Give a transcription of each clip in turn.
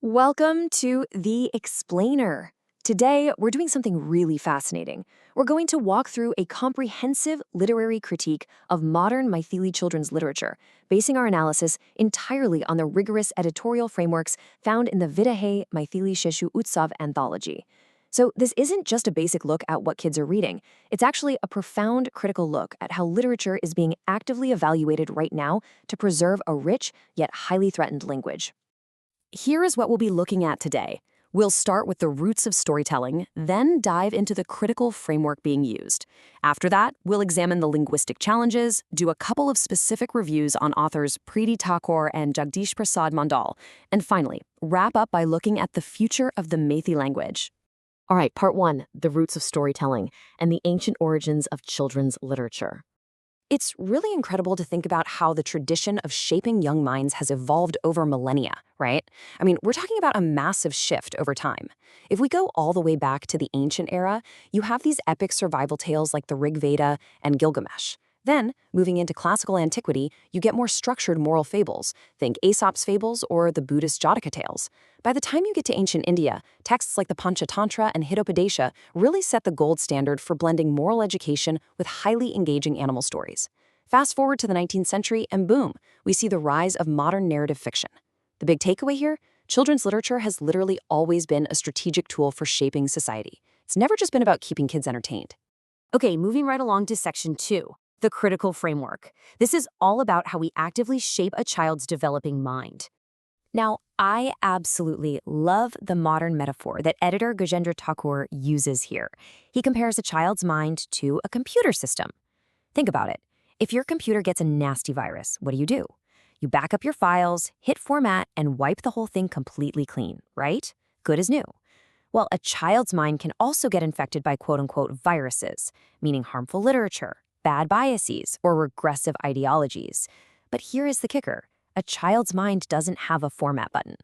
Welcome to The Explainer. Today, we're doing something really fascinating. We're going to walk through a comprehensive literary critique of modern Maithili children's literature, basing our analysis entirely on the rigorous editorial frameworks found in the Videha Maithili Sheshu Utsav anthology. So this isn't just a basic look at what kids are reading. It's actually a profound critical look at how literature is being actively evaluated right now to preserve a rich yet highly threatened language. Here is what we'll be looking at today. We'll start with the roots of storytelling, then dive into the critical framework being used. After that, we'll examine the linguistic challenges, do a couple of specific reviews on authors Preeti Thakur and Jagdish Prasad Mandal, and finally, wrap up by looking at the future of the Maithi language. All right, part one, the roots of storytelling and the ancient origins of children's literature. It's really incredible to think about how the tradition of shaping young minds has evolved over millennia, right? I mean, we're talking about a massive shift over time. If we go all the way back to the ancient era, you have these epic survival tales like the Rig Veda and Gilgamesh. Then, moving into classical antiquity, you get more structured moral fables. Think Aesop's fables or the Buddhist Jataka tales. By the time you get to ancient India, texts like the Panchatantra and Hitopadesha really set the gold standard for blending moral education with highly engaging animal stories. Fast forward to the 19th century, and boom, we see the rise of modern narrative fiction. The big takeaway here? Children's literature has literally always been a strategic tool for shaping society. It's never just been about keeping kids entertained. Okay, moving right along to section 2. The critical framework. This is all about how we actively shape a child's developing mind. Now, I absolutely love the modern metaphor that editor Gajendra Thakur uses here. He compares a child's mind to a computer system. Think about it. If your computer gets a nasty virus, what do? You back up your files, hit format, and wipe the whole thing completely clean, right? Good as new. Well, a child's mind can also get infected by quote-unquote viruses, meaning harmful literature, bad biases, or regressive ideologies. But here is the kicker. A child's mind doesn't have a format button.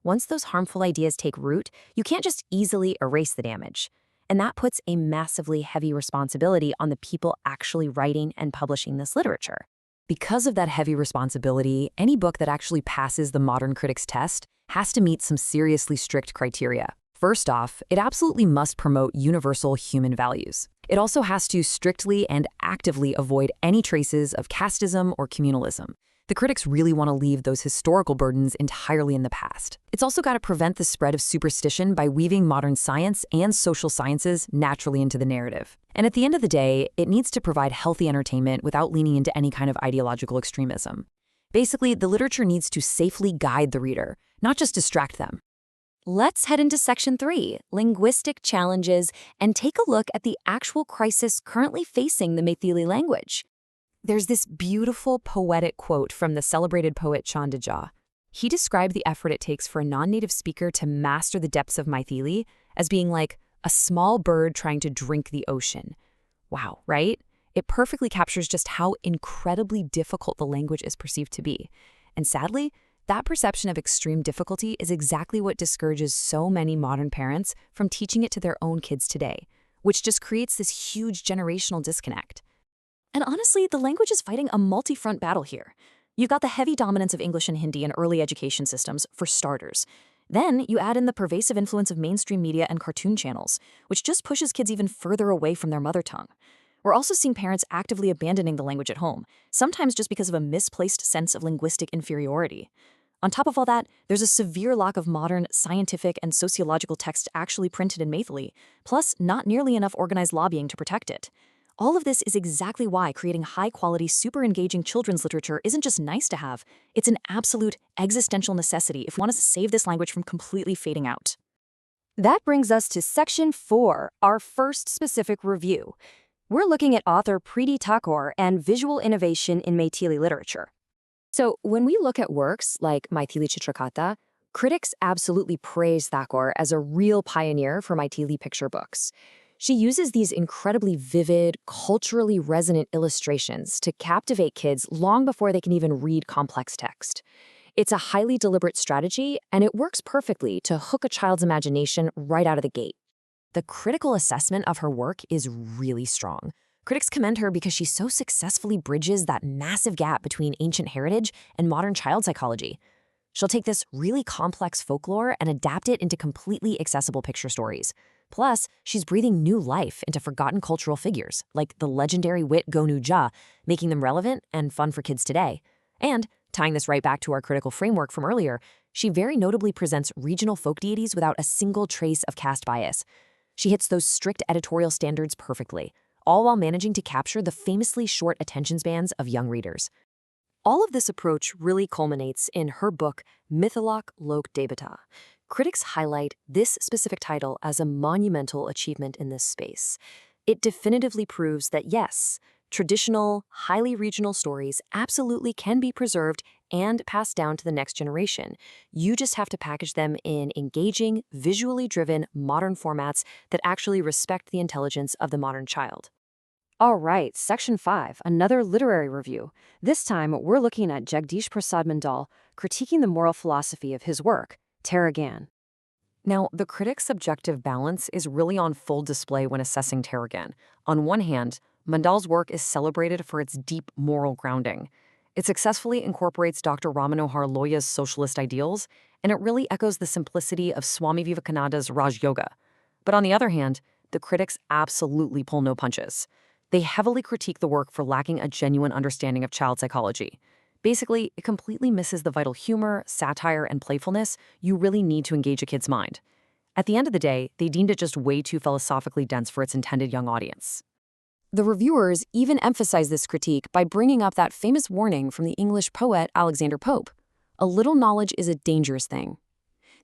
Once those harmful ideas take root, you can't just easily erase the damage. And that puts a massively heavy responsibility on the people actually writing and publishing this literature. Because of that heavy responsibility, any book that actually passes the modern critic's test has to meet some seriously strict criteria. First off, it absolutely must promote universal human values. It also has to strictly and actively avoid any traces of casteism or communalism. The critics really want to leave those historical burdens entirely in the past. It's also got to prevent the spread of superstition by weaving modern science and social sciences naturally into the narrative. And at the end of the day, it needs to provide healthy entertainment without leaning into any kind of ideological extremism. Basically, the literature needs to safely guide the reader, not just distract them. Let's head into section 3, linguistic challenges, and take a look at the actual crisis currently facing the Maithili language. There's this beautiful poetic quote from the celebrated poet Chandaja. He described the effort it takes for a non-native speaker to master the depths of Maithili as being like a small bird trying to drink the ocean. Wow, right? It perfectly captures just how incredibly difficult the language is perceived to be. And sadly, that perception of extreme difficulty is exactly what discourages so many modern parents from teaching it to their own kids today, which just creates this huge generational disconnect. And honestly, the language is fighting a multi-front battle here. You've got the heavy dominance of English and Hindi in early education systems, for starters. Then you add in the pervasive influence of mainstream media and cartoon channels, which just pushes kids even further away from their mother tongue. We're also seeing parents actively abandoning the language at home, sometimes just because of a misplaced sense of linguistic inferiority. On top of all that, there's a severe lack of modern, scientific, and sociological text actually printed in Maithili, plus not nearly enough organized lobbying to protect it. All of this is exactly why creating high-quality, super engaging children's literature isn't just nice to have, it's an absolute existential necessity if we want to save this language from completely fading out. That brings us to section 4, our first specific review. We're looking at author Preeti Thakur and visual innovation in Maithili literature. So when we look at works like Maithili Chitrakatha, critics absolutely praise Thakur as a real pioneer for Maithili picture books. She uses these incredibly vivid, culturally resonant illustrations to captivate kids long before they can even read complex text. It's a highly deliberate strategy, and it works perfectly to hook a child's imagination right out of the gate. The critical assessment of her work is really strong. Critics commend her because she so successfully bridges that massive gap between ancient heritage and modern child psychology. She'll take this really complex folklore and adapt it into completely accessible picture stories. Plus, she's breathing new life into forgotten cultural figures, like the legendary wit Gonu Ja, making them relevant and fun for kids today. And, tying this right back to our critical framework from earlier, she very notably presents regional folk deities without a single trace of caste bias. She hits those strict editorial standards perfectly, all while managing to capture the famously short attention spans of young readers. All of this approach really culminates in her book, Mytholok Lok Debata. Critics highlight this specific title as a monumental achievement in this space. It definitively proves that yes, traditional, highly regional stories absolutely can be preserved and passed down to the next generation. You just have to package them in engaging, visually driven, modern formats that actually respect the intelligence of the modern child. All right, Section 5, another literary review. This time, we're looking at Jagdish Prasad Mandal, critiquing the moral philosophy of his work, Taragan. Now, the critic's subjective balance is really on full display when assessing Taragan. On one hand, Mandal's work is celebrated for its deep moral grounding. It successfully incorporates Dr. Ramanohar Lohia's socialist ideals, and it really echoes the simplicity of Swami Vivekananda's Raj Yoga. But on the other hand, the critics absolutely pull no punches. They heavily critique the work for lacking a genuine understanding of child psychology. Basically, it completely misses the vital humor, satire, and playfulness you really need to engage a kid's mind. At the end of the day, they deemed it just way too philosophically dense for its intended young audience. The reviewers even emphasize this critique by bringing up that famous warning from the English poet Alexander Pope: "A little knowledge is a dangerous thing."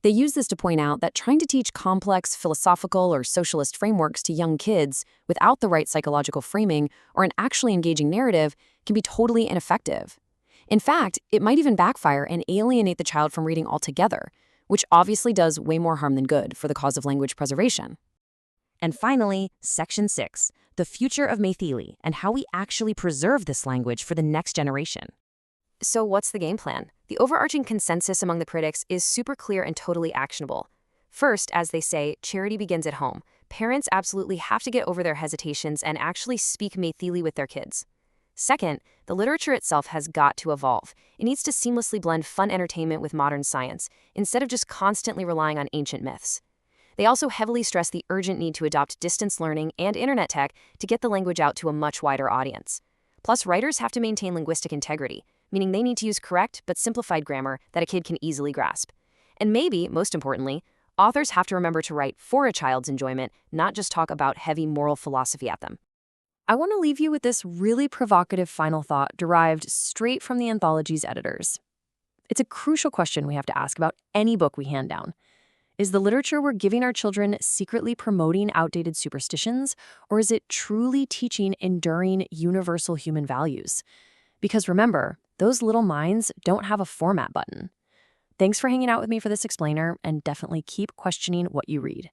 They use this to point out that trying to teach complex philosophical or socialist frameworks to young kids without the right psychological framing or an actually engaging narrative can be totally ineffective. In fact, it might even backfire and alienate the child from reading altogether, which obviously does way more harm than good for the cause of language preservation. And finally, Section 6, the future of Maithili and how we actually preserve this language for the next generation. So what's the game plan? The overarching consensus among the critics is super clear and totally actionable. First, as they say, charity begins at home. Parents absolutely have to get over their hesitations and actually speak Maithili with their kids. Second, the literature itself has got to evolve. It needs to seamlessly blend fun entertainment with modern science, instead of just constantly relying on ancient myths. They also heavily stress the urgent need to adopt distance learning and internet tech to get the language out to a much wider audience. Plus, writers have to maintain linguistic integrity, meaning they need to use correct but simplified grammar that a kid can easily grasp. And maybe, most importantly, authors have to remember to write for a child's enjoyment, not just talk about heavy moral philosophy at them. I want to leave you with this really provocative final thought derived straight from the anthology's editors. It's a crucial question we have to ask about any book we hand down. Is the literature we're giving our children secretly promoting outdated superstitions, or is it truly teaching enduring, universal human values? Because remember, those little minds don't have a format button. Thanks for hanging out with me for this explainer, and definitely keep questioning what you read.